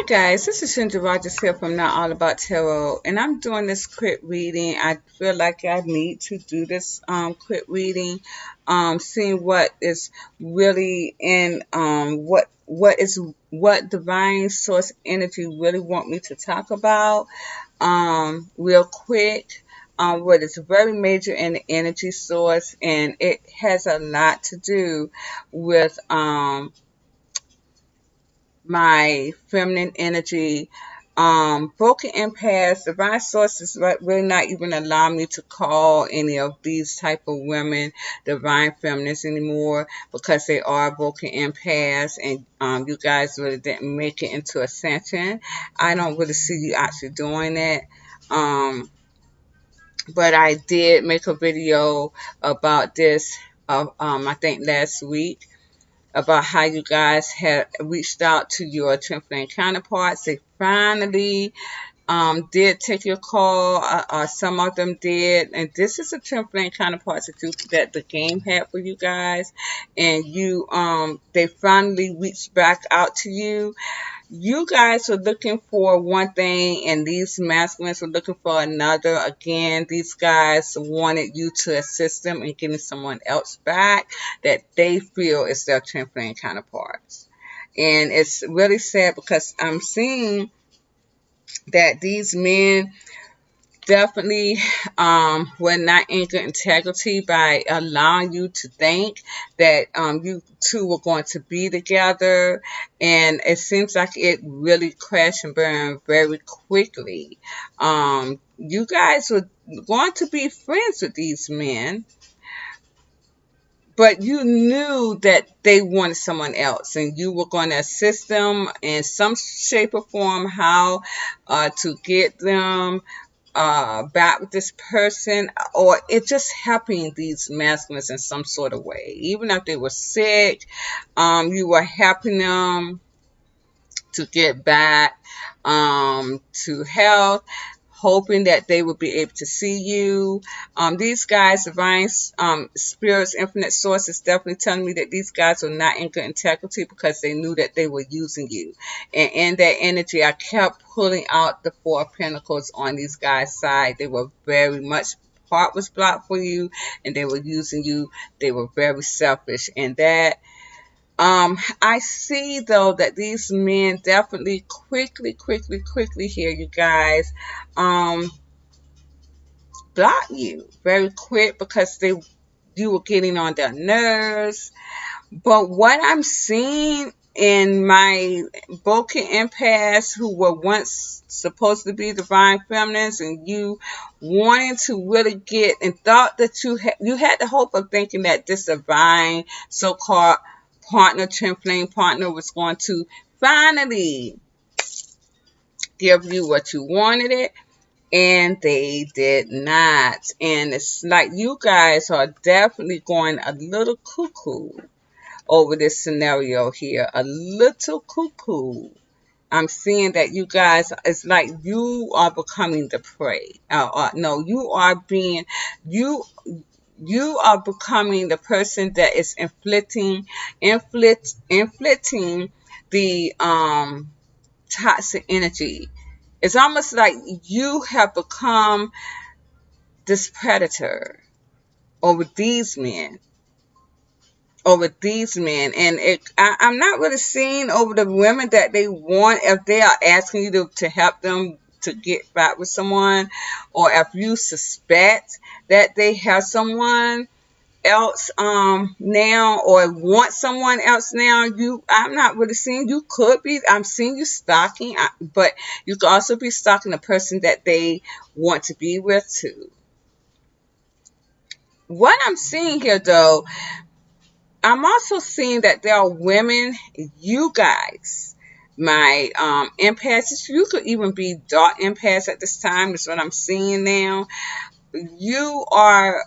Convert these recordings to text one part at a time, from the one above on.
Hi guys, this is Sandra Rogers here from Not All About Tarot, and I'm doing this quick reading. I feel like I need to do this quick reading, seeing what is really in what divine source energy really want me to talk about, real quick. What is very major in the energy source, and it has a lot to do with my feminine energy, broken empaths, divine sources really not even allow me to call any of these type of women divine feminists anymore because they are broken empaths, and you guys really didn't make it into ascension. I don't really see you actually doing it. Um, but I did make a video about this, I think last week, about how you guys had reached out to your twin flame counterparts. They finally did take your call. Some of them did, and this is a twin flame counterparts that the game had for you guys, and they finally reached back out to you. You guys are looking for one thing, and these masculines are looking for another. Again, these guys wanted you to assist them in getting someone else back that they feel is their twin flame counterparts. And it's really sad because I'm seeing that these men definitely will not anchor integrity by allowing you to think that you two were going to be together, and it seems like it really crashed and burned very quickly. You guys were going to be friends with these men, but you knew that they wanted someone else, and you were going to assist them in some shape or form how to get them back with this person, or it just helping these masculines in some sort of way. Even if they were sick, you were helping them to get back to health, hoping that they would be able to see you. These guys, divine spirits, infinite sources, definitely telling me that these guys are not in good integrity because they knew that they were using you. And in that energy, I kept pulling out the Four of Pentacles on these guys' side. They were very much heart was blocked for you, and they were using you. They were very selfish, and that I see though that these men definitely quickly here, you guys, block you very quick because you were getting on their nerves. But what I'm seeing in my broken empaths who were once supposed to be divine feminines, and you wanting to really get and thought that you had the hope of thinking that this divine so-called partner, twin flame partner, was going to finally give you what you wanted it, and they did not. And it's like you guys are definitely going a little cuckoo over this scenario here, a little cuckoo. I'm seeing that you guys, it's like you are becoming the prey. No, you are becoming the person that is inflicting the toxic energy. It's almost like you have become this predator over these men, and I'm not really seeing over the women that they want, if they are asking you to help them to get back with someone, or if you suspect that they have someone else now, or want someone else now. I'm not really seeing, you could be, I'm seeing you stalking, but you could also be stalking the person that they want to be with too. What I'm seeing here though, I'm also seeing that there are women, you guys, my empaths, you could even be dark empaths at this time, is what I'm seeing now. You are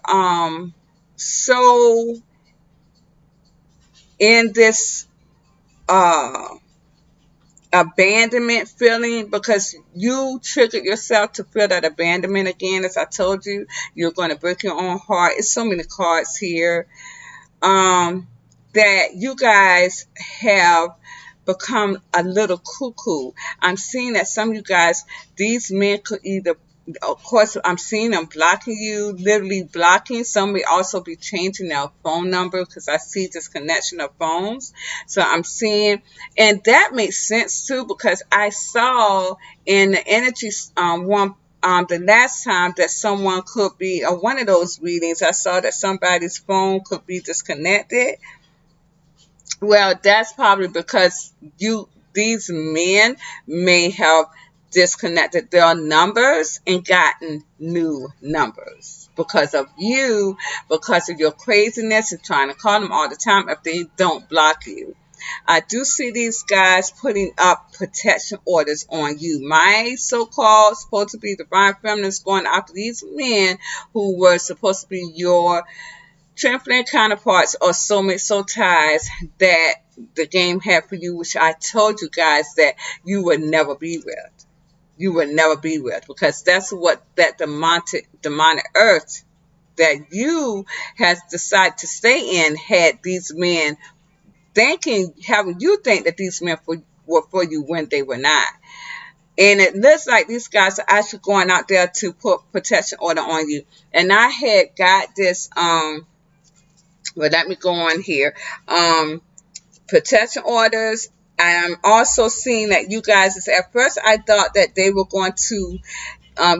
so in this abandonment feeling because you triggered yourself to feel that abandonment again. As I told you, you're going to break your own heart. It's so many cards here that you guys have become a little cuckoo. I'm seeing that some of you guys, these men could either, of course, I'm seeing them blocking you, literally blocking. Some may also be changing their phone number because I see disconnection of phones. So I'm seeing, and that makes sense too because I saw in the energy the last time that someone could be one of those readings, I saw that somebody's phone could be disconnected. Well, that's probably because these men may have disconnected their numbers and gotten new numbers because of you, because of your craziness and trying to call them all the time if they don't block you. I do see these guys putting up protection orders on you. My so-called supposed to be divine feminists going after these men who were supposed to be your trifling counterparts or soulmate soul ties that the game had for you, which I told you guys that you would never be with. You would never be with because that's what that demonic earth that you has decided to stay in had these men having you think that these men were for you when they were not. And it looks like these guys are actually going out there to put protection order on you. And I had got this well, let me go on here. Protection orders. I'm also seeing that you guys, at first I thought that they were going to,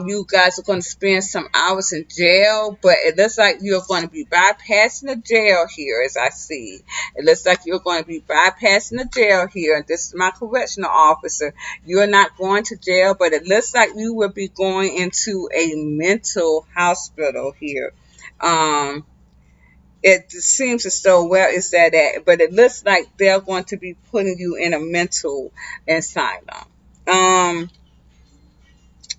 you guys are going to spend some hours in jail, but it looks like you're going to be bypassing the jail here as I see. It looks like you're going to be bypassing the jail here. This is my correctional officer. You're not going to jail, but it looks like you will be going into a mental hospital here. It seems as though where is that at? But it looks like they're going to be putting you in a mental asylum.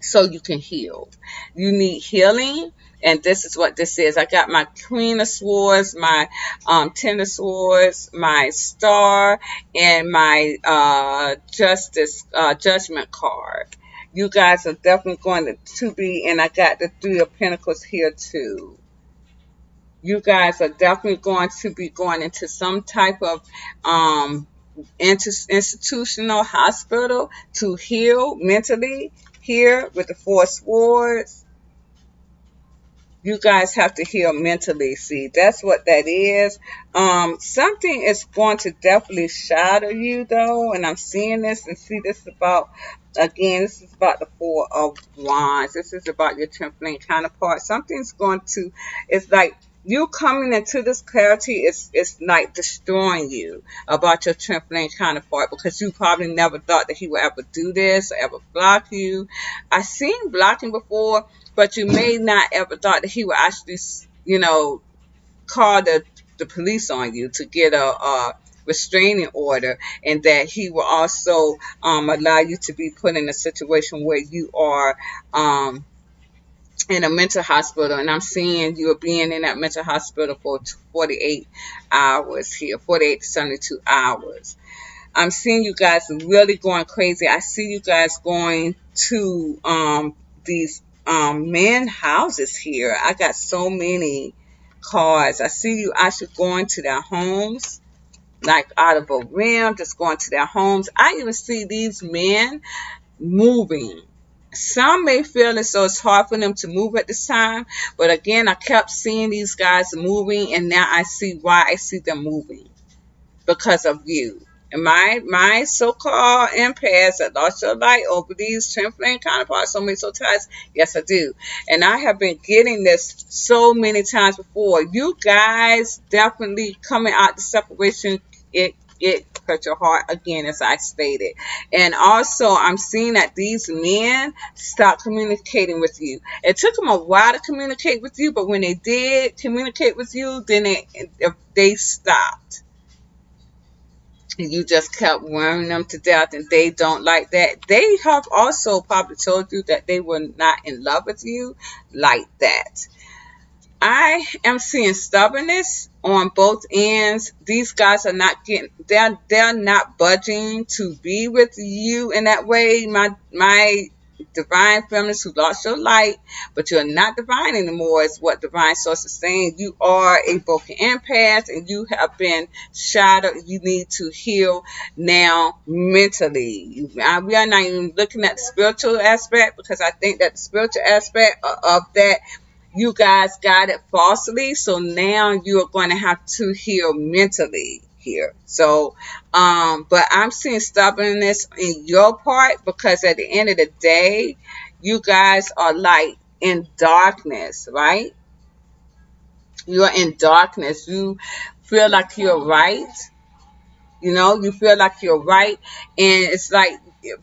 So you can heal. You need healing, and this is what this is. I got my Queen of Swords, my Ten of Swords, my Star, and my Justice Judgment card. You guys are definitely going to be, and I got the Three of Pentacles here too. You guys are definitely going to be going into some type of institutional hospital to heal mentally. Here with the Four Swords, you guys have to heal mentally. See, that's what that is. Something is going to definitely shatter you, though, and I'm seeing this and see this about, again, this is about the Four of Wands. This is about your twin flame counterpart. Something's going to, it's like, you coming into this clarity is like destroying you about your twin flame counterpart because you probably never thought that he would ever do this or ever block you. I've seen blocking before, but you may not ever thought that he would actually, call the police on you to get a restraining order, and that he will also allow you to be put in a situation where you are in a mental hospital, and I'm seeing you being in that mental hospital for 48 hours here, 48 to 72 hours. I'm seeing you guys really going crazy. I see you guys going to these men houses here. I got so many cards. I see you actually going to their homes, like out of a rim, just going to their homes. I even see these men moving. Some may feel as though it's hard for them to move at this time, but again, I kept seeing these guys moving, and now I see why I see them moving. Because of you. And my so-called empaths that lost your light over these twin flame counterparts, so many soul ties, yes I do. And I have been getting this so many times before. You guys definitely coming out the separation, it hurt your heart again, as I stated. And also I'm seeing that these men stopped communicating with you. It took them a while to communicate with you, but when they did communicate with you, then they stopped. You just kept worrying them to death, and they don't like that. They have also probably told you that they were not in love with you like that. I am seeing stubbornness on both ends. These guys are not getting, they're not budging to be with you in that way. My divine feminines who lost your light, but you're not divine anymore, is what divine source is saying. You are a broken empath, and you have been shattered. You need to heal now mentally. We are not even looking at the spiritual aspect, because I think that the spiritual aspect of that, you guys got it falsely. So now you're going to have to heal mentally here. So, but I'm seeing stubbornness in your part, because at the end of the day, you guys are like in darkness, right? You're in darkness. You feel like you're right. You feel like you're right. And it's like,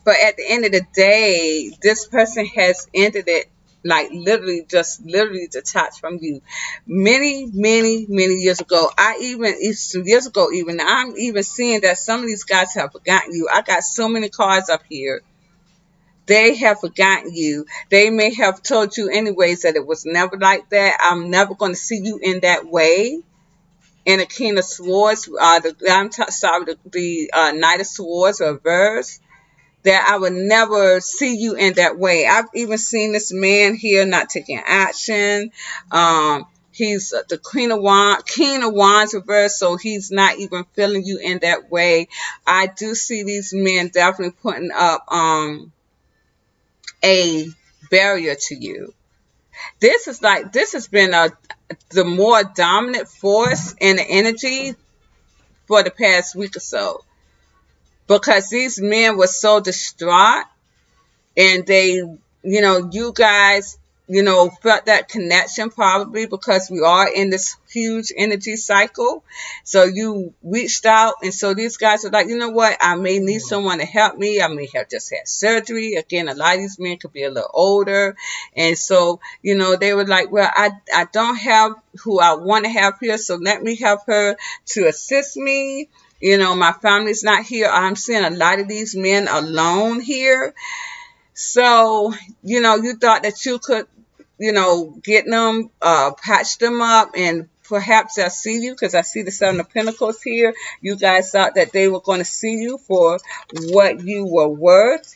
but at the end of the day, this person has ended it, like literally, just literally detached from you many, many, many years ago. It's years ago even. I'm even seeing that some of these guys have forgotten you. I got so many cards up here. They have forgotten you. They may have told you anyways that it was never like that. I'm never going to see you in that way. And the King of Swords, the Knight of Swords reverse, that I would never see you in that way. I've even seen this man here not taking action. He's the King of Wands reverse, so he's not even feeling you in that way. I do see these men definitely putting up a barrier to you. This has been the more dominant force in the energy for the past week or so, because these men were so distraught, and they, you guys, felt that connection, probably because we are in this huge energy cycle. So you reached out, and so these guys are like, you know what, I may need someone to help me. I may have just had surgery. Again, a lot of these men could be a little older, and so they were like, well, I don't have who I want to have here, so let me help her to assist me. My family's not here. I'm seeing a lot of these men alone here. So, you thought that you could, get them, patch them up, and perhaps they'll see you, because I see the Seven of Pentacles here. You guys thought that they were going to see you for what you were worth.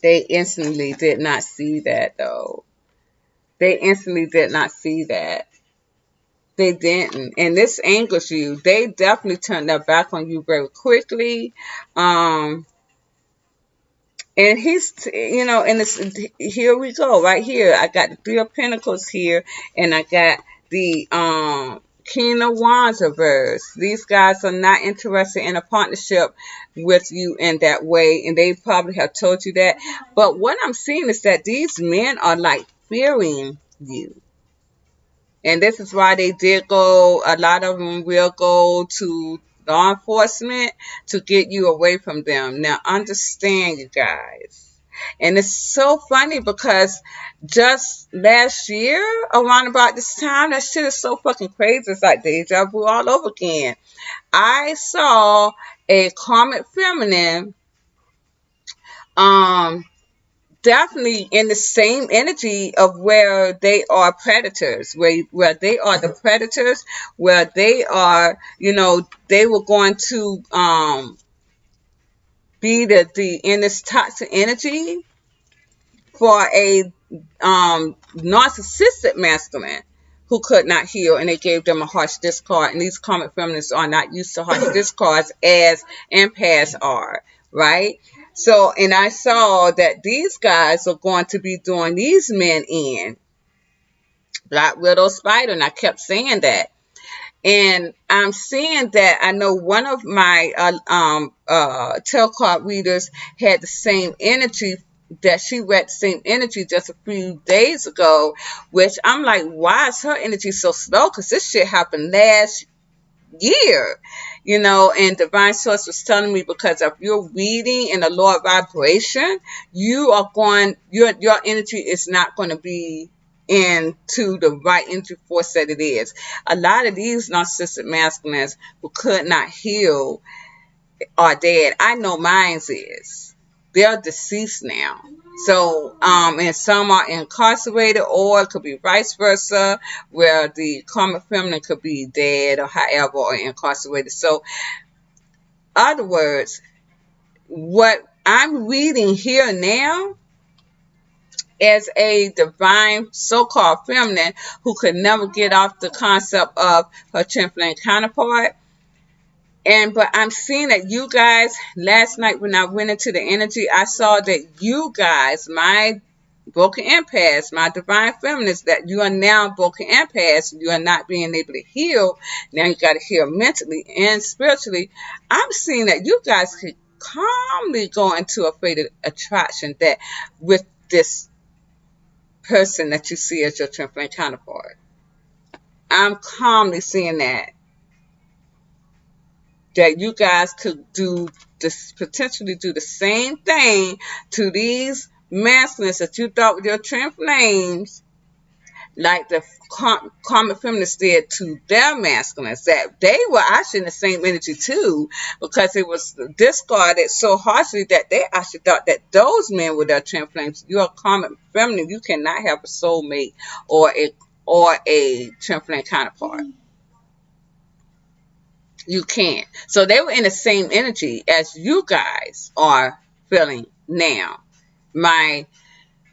They instantly did not see that, though. They instantly did not see that. They didn't. And this angers you. They definitely turned their back on you very quickly. And and it's, here we go, right here. I got the Three of Pentacles here, and I got the King of Wands reverse. These guys are not interested in a partnership with you in that way, and they probably have told you that. But what I'm seeing is that these men are like fearing you. And this is why they did go, a lot of them will go to law enforcement to get you away from them. Now, understand, you guys. And it's so funny, because just last year, around about this time, that shit is so fucking crazy. It's like deja vu all over again. I saw a Karmic feminine, definitely in the same energy of where they are predators, where they are the predators, where they are, they were going to be the in this toxic energy for a narcissistic masculine who could not heal, and they gave them a harsh discard. And these Karmic feminists are not used to harsh discards as empaths are, right? So, and I saw that these guys are going to be doing these men in Black Widow Spider, and I kept saying that. And I'm seeing that, I know one of my tarot card readers had the same energy, that she read the same energy just a few days ago, which I'm like, why is her energy so slow? Because this shit happened last year, and divine source was telling me, because if you're reading in the lower vibration, your energy is not going to be into the right energy force that it is. A lot of these narcissistic masculines who could not heal are dead. I know mine's is. They're deceased now. So, and some are incarcerated, or it could be vice versa, where the karmic feminine could be dead or however, or incarcerated. So, other words, what I'm reading here now as a divine so-called feminine who could never get off the concept of her twin flame counterpart. But I'm seeing that you guys, last night when I went into the energy, I saw that you guys, my broken empaths, my divine feminists, that you are now broken empaths. You are not being able to heal. Now you got to heal mentally and spiritually. I'm seeing that you guys could calmly go into a fated attraction that with this person that you see as your twin flame counterpart. I'm calmly seeing that you guys could do this, potentially do the same thing to these masculines that you thought were your twin flames, like the karmic feminists did to their masculines, that they were actually in the same energy too, because it was discarded so harshly that they actually thought that those men were their twin flames. You're a karmic feminine. You cannot have a soulmate or a twin flame counterpart. You can't. So they were in the same energy as you guys are feeling now. My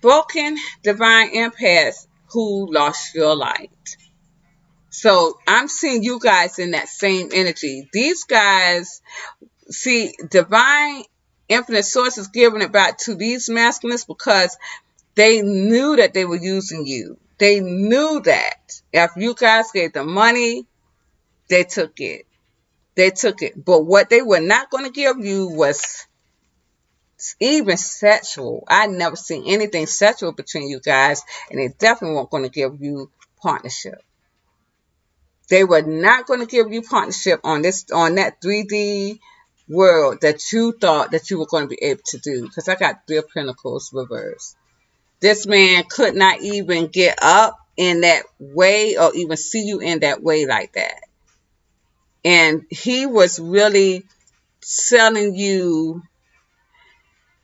broken divine empaths who lost your light. So I'm seeing you guys in that same energy. These guys, see, divine infinite source is giving it back to these masculines because they knew that they were using you. They knew that if you guys gave them money, they took it. They took it. But what they were not going to give you was even sexual. I never seen anything sexual between you guys, and they definitely weren't going to give you partnership. They were not going to give you partnership on that 3D world that you thought that you were going to be able to do. Because I got 3 of Pentacles reversed. This man could not even get up in that way or even see you in that way like that. And he was really selling you.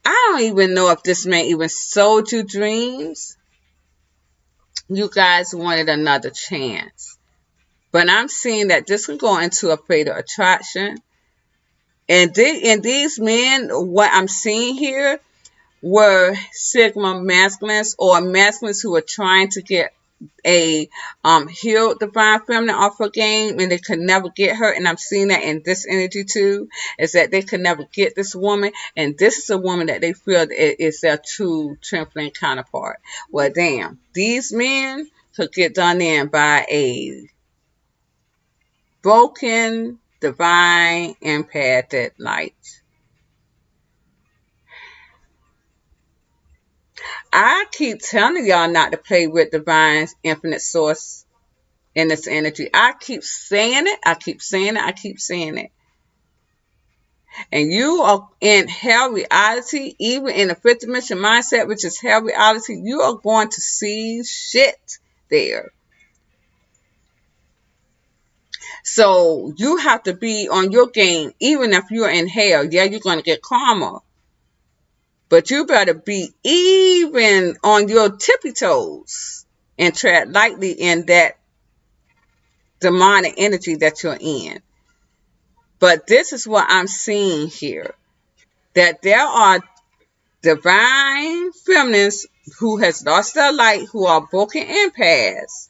I don't even know if this man even sold you dreams. You guys wanted another chance. But I'm seeing that this can go into a fatal attraction. And these men, what I'm seeing here, were Sigma masculines or masculines who were trying to get a healed divine feminine off her game, and they could never get her. And I'm seeing that in this energy too, is that they could never get this woman, and this is a woman that they feel is their true twin flame counterpart. Well, damn, these men could get done in by a broken divine empathic light. I keep telling y'all not to play with divine infinite source in this energy. I keep saying it. I keep saying it. I keep saying it. And you are in hell reality, even in the fifth dimension mindset, which is hell reality, you are going to see shit there. So you have to be on your game, even if you're in hell. Yeah, you're going to get karma. But you better be even on your tippy toes and tread lightly in that demonic energy that you're in. But this is what I'm seeing here. That there are divine feminists who has lost their light, who are broken empaths,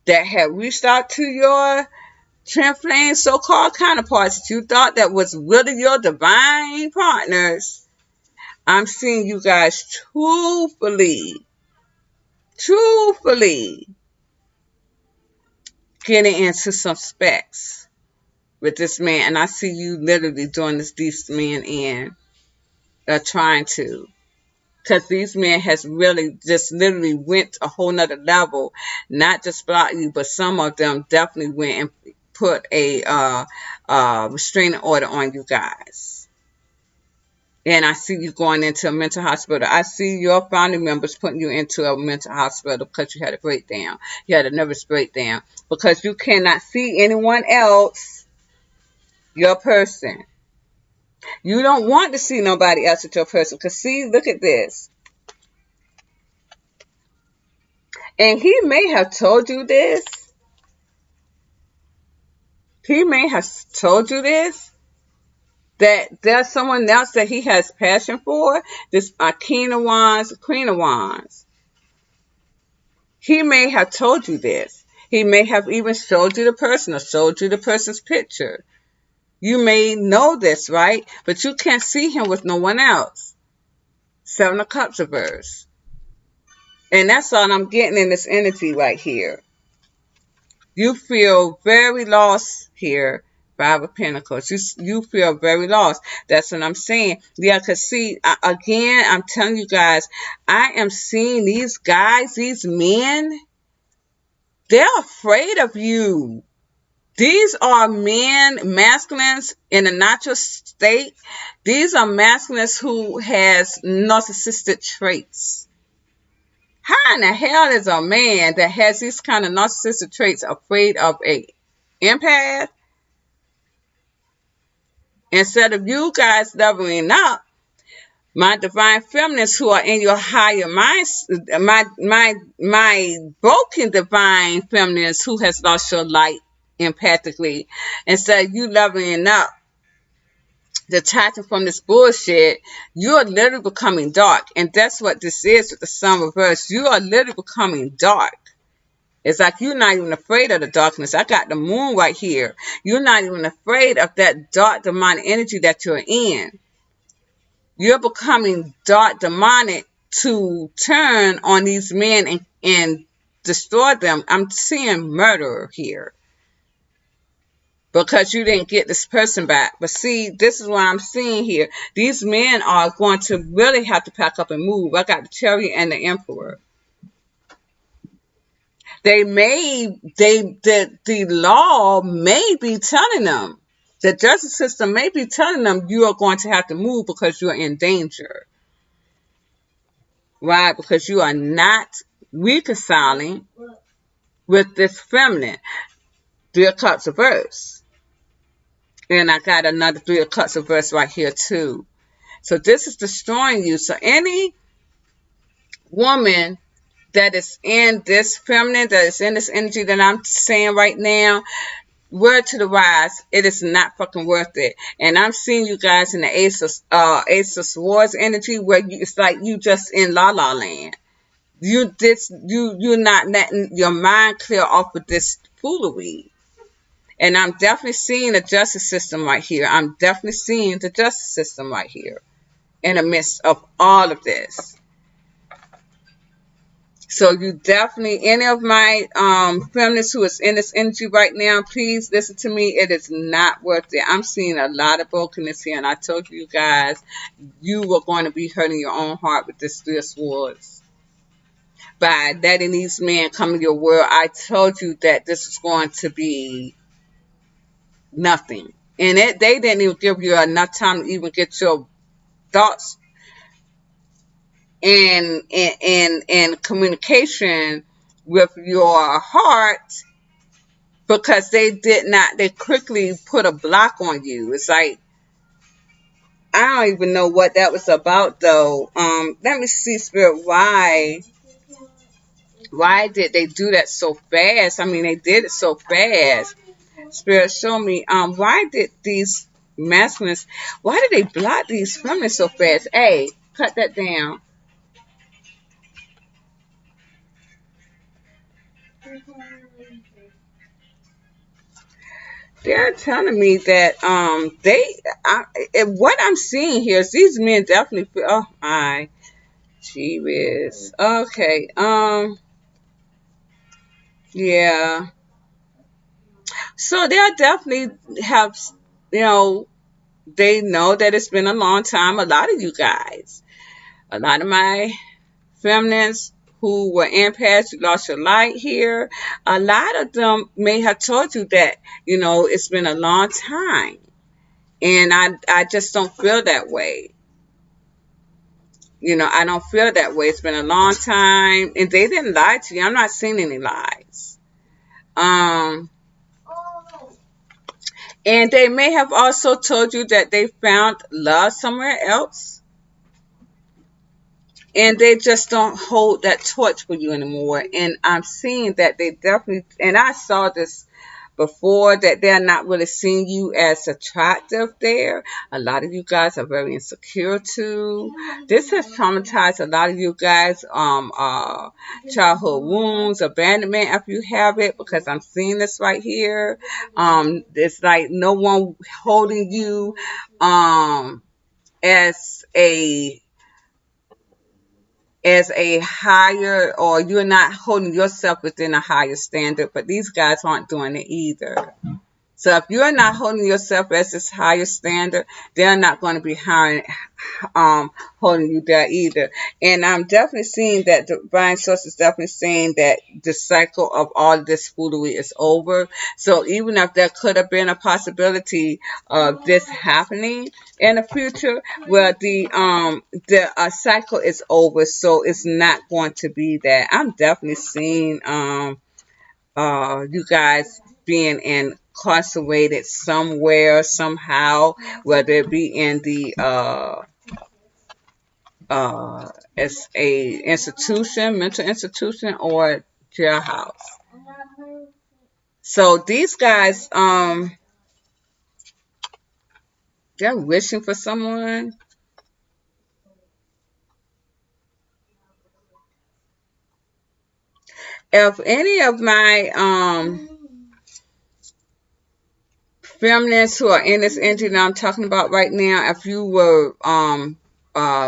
that have reached out to your twin flame so-called counterparts that you thought that was really your divine partners. I'm seeing you guys truthfully getting into some specs with this man. And I see you literally doing these men in, trying to. Because these men has really just literally went a whole nother level. Not just block you, but some of them definitely went and put a restraining order on you guys. And I see you going into a mental hospital. I see your family members putting you into a mental hospital because you had a breakdown. You had a nervous breakdown. Because you cannot see anyone else, your person. You don't want to see nobody else at your person. Because see, look at this. And he may have told you this. He may have told you this. that there's someone else that he has passion for. This King of Wands, Queen of Wands. He may have told you this. He may have even showed you the person or showed you the person's picture. You may know this, right? But you can't see him with no one else. Seven of Cups reverse. And that's all I'm getting in this energy right here. You feel very lost here. Five of Pentacles. You feel very lost. That's what I'm saying. Yeah, because see, again, I'm telling you guys, I am seeing these guys, these men, they're afraid of you. These are men, masculines in a natural state. These are masculines who has narcissistic traits. How in the hell is a man that has these kind of narcissistic traits afraid of a empath? Instead of you guys leveling up, my divine feminines who are in your higher minds, my broken divine feminines who has lost your light empathically, instead of you leveling up, detaching from this bullshit, you are literally becoming dark. And that's what this is with the sun reverse. You are literally becoming dark. It's like you're not even afraid of the darkness. I got the moon right here. You're not even afraid of that dark demonic energy that you're in. You're becoming dark demonic to turn on these men and destroy them. I'm seeing murder here. Because you didn't get this person back. But see, this is what I'm seeing here. These men are going to really have to pack up and move. I got the Chariot and the Emperor. The law may be telling them, the justice system may be telling them you are going to have to move because you're in danger. Right? Because you are not reconciling with this feminine. Three of Cups reverse. And I got another Three of Cups reverse right here too. So this is destroying you. So any woman that is in this feminine, that is in this energy that I'm saying right now, word to the rise, it is not fucking worth it. And I'm seeing you guys in the Ace of Swords energy where it's like you just in la la land. You're not letting your mind clear off with this foolery. And I'm definitely seeing the justice system right here. I'm definitely seeing the justice system right here in the midst of all of this. So you definitely, any of my feminists who is in this energy right now, please listen to me. It is not worth it. I'm seeing a lot of brokenness here. And I told you guys, you were going to be hurting your own heart with this Three of Swords. By letting these men come in your world, I told you that this is going to be nothing. And they didn't even give you enough time to even get your thoughts and communication with your heart, because they quickly put a block on you. It's like, I don't even know what that was about though. Let me see, Spirit, why did they do that so fast? I mean, they did it so fast. Spirit, show me, why did these masculines, why did they block these feminists so fast? Hey, cut that down. They're telling me that what I'm seeing here is these men definitely feel, oh my, gee whiz. Okay, yeah. So they'll definitely have, you know, they know that it's been a long time. A lot of you guys, a lot of my feminines who were empaths, you lost your light here. A lot of them may have told you that, you know, it's been a long time. And I just don't feel that way. You know, I don't feel that way. It's been a long time. And they didn't lie to you. I'm not seeing any lies. And they may have also told you that they found love somewhere else. And they just don't hold that torch for you anymore. And I'm seeing that they definitely, and I saw this before, that they're not really seeing you as attractive there. A lot of you guys are very insecure too. This has traumatized a lot of you guys. Childhood wounds, abandonment if you have it, because I'm seeing this right here. It's like no one holding you as a higher, or you're not holding yourself within a higher standard, but these guys aren't doing it either. So if you're not holding yourself as this higher standard, they're not going to be holding you there either. And I'm definitely seeing that the divine source is definitely saying that the cycle of all this foolery is over. So even if there could have been a possibility of this happening in the future, well, the cycle is over, so it's not going to be that. I'm definitely seeing you guys being incarcerated somewhere, somehow, whether it be in the as a institution, mental institution, or jailhouse. So these guys, they're wishing for someone. If any of my feminines who are in this energy that I'm talking about right now, if you were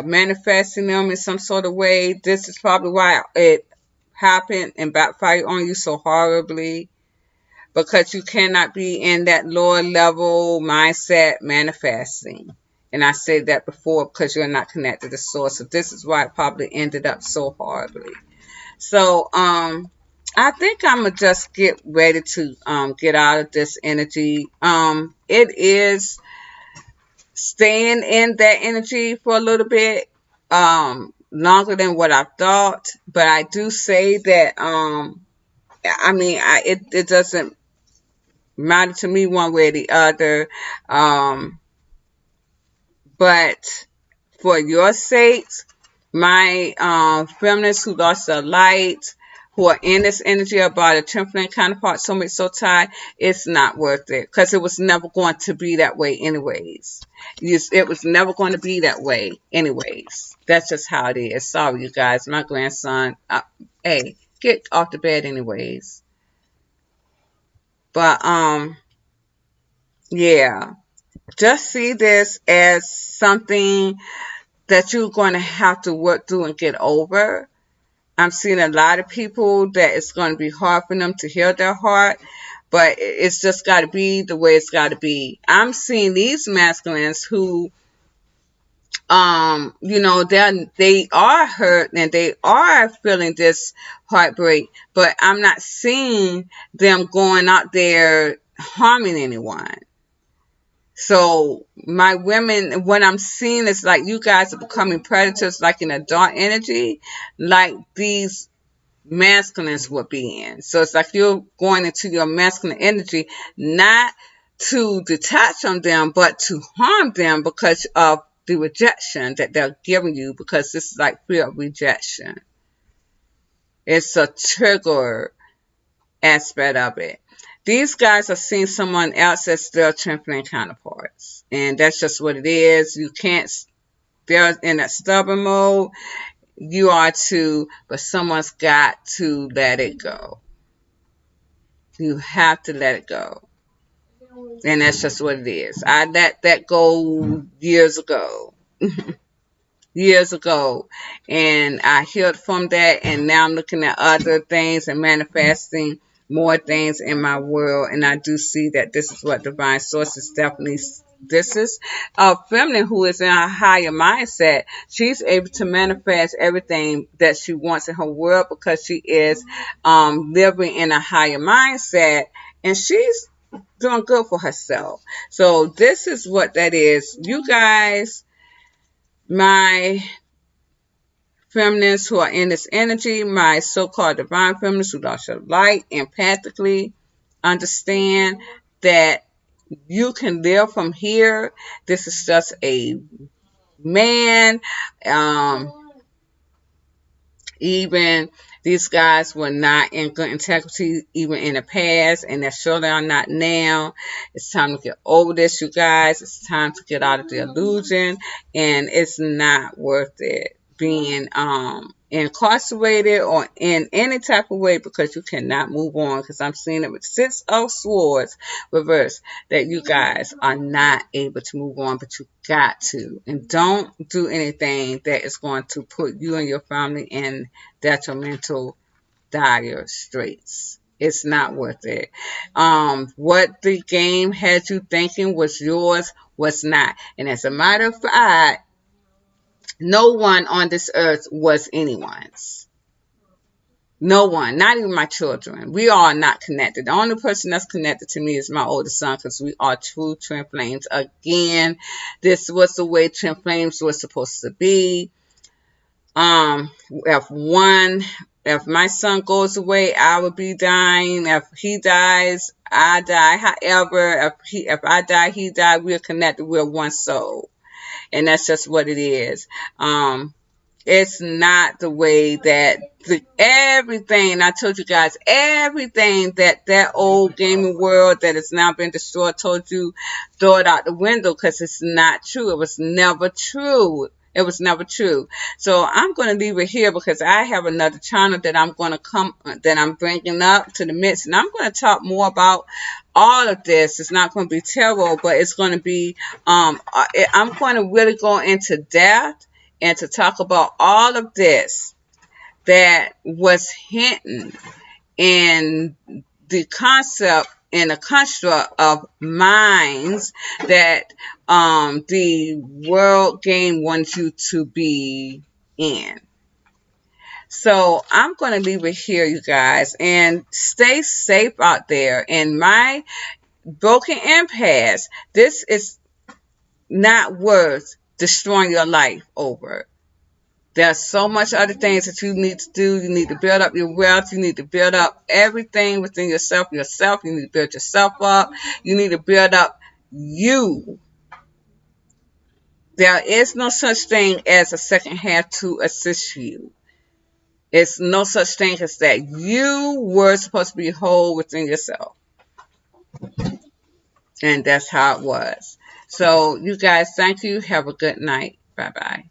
manifesting them in some sort of way, this is probably why it happened and backfired on you so horribly, because you cannot be in that lower level mindset manifesting. And I said that before, because you're not connected to source. So this is why it probably ended up so horribly. So I think I'm gonna just get ready to get out of this energy. It is staying in that energy for a little bit longer than what I thought, but I do say that it doesn't matter to me one way or the other. But for your sakes, my feminists who lost their light, who are in this energy about a temperament counterpart, soulmate, so tied, it's not worth it, because it was never going to be that way anyways. It was never going to be that way anyways. That's just how it is. Sorry, you guys. My grandson, hey, get off the bed anyways. But yeah, just see this as something that you're going to have to work through and get over. I'm seeing a lot of people that it's going to be hard for them to heal their heart, but it's just got to be the way it's got to be. I'm seeing these masculines who, they are hurt and they are feeling this heartbreak, but I'm not seeing them going out there harming anyone. So my women, what I'm seeing is like you guys are becoming predators, like in a dark energy, like these masculines would be in. So it's like you're going into your masculine energy, not to detach from them, but to harm them because of the rejection that they're giving you, because this is like fear of rejection. It's a trigger aspect of it. These guys are seeing someone else as their temperament counterparts. And that's just what it is. You can't, they're in that stubborn mode. You are too, but someone's got to let it go. You have to let it go. And that's just what it is. I let that go years ago. Years ago, and I healed from that, and now I'm looking at other things and manifesting more things in my world, and I do see that this is what divine source is definitely. This is a feminine who is in a higher mindset. She's able to manifest everything that she wants in her world because she is living in a higher mindset, and she's doing good for herself. So this is what that is. You guys, my feminists who are in this energy, my so-called divine feminists who lost your light, empathically understand that you can live from here. This is just a man. Even these guys were not in good integrity even in the past, and they're surely are not now. It's time to get over this, you guys. It's time to get out of the illusion, and it's not worth it being incarcerated or in any type of way, because you cannot move on. Because I'm seeing it with Six of Swords reverse, that you guys are not able to move on, but you got to. And don't do anything that is going to put you and your family in detrimental, dire straits. It's not worth it. What the game had you thinking was yours was not. And as a matter of fact, no one on this earth was anyone's. No one, not even my children. We are not connected. The only person that's connected to me is my oldest son, because we are true twin flames. Again, this was the way twin flames were supposed to be. If my son goes away, I will be dying. If he dies, I die. However, if I die, he died. We're connected. We're one soul, and that's just what it is. It's not the way that everything, I told you guys, everything that old gaming world that has now been destroyed, told you, throw it out the window, because it's not true. It was never true. It was never true. So I'm going to leave it here, because I have another channel that I'm bringing up to the mix, and I'm going to talk more about all of this. It's not going to be tarot, but it's going to be, I'm going to really go into depth and to talk about all of this that was hidden in the concept and the construct of minds that the world game wants you to be in. So I'm going to leave it here, you guys, and stay safe out there. In my broken impasse, this is not worth destroying your life over. There's so much other things that you need to do. You need to build up your wealth. You need to build up everything within yourself. You need to build yourself up. You need to build up you. There is no such thing as a second half to assist you. It's no such thing as that. You were supposed to be whole within yourself. And that's how it was. So, you guys, thank you. Have a good night. Bye-bye.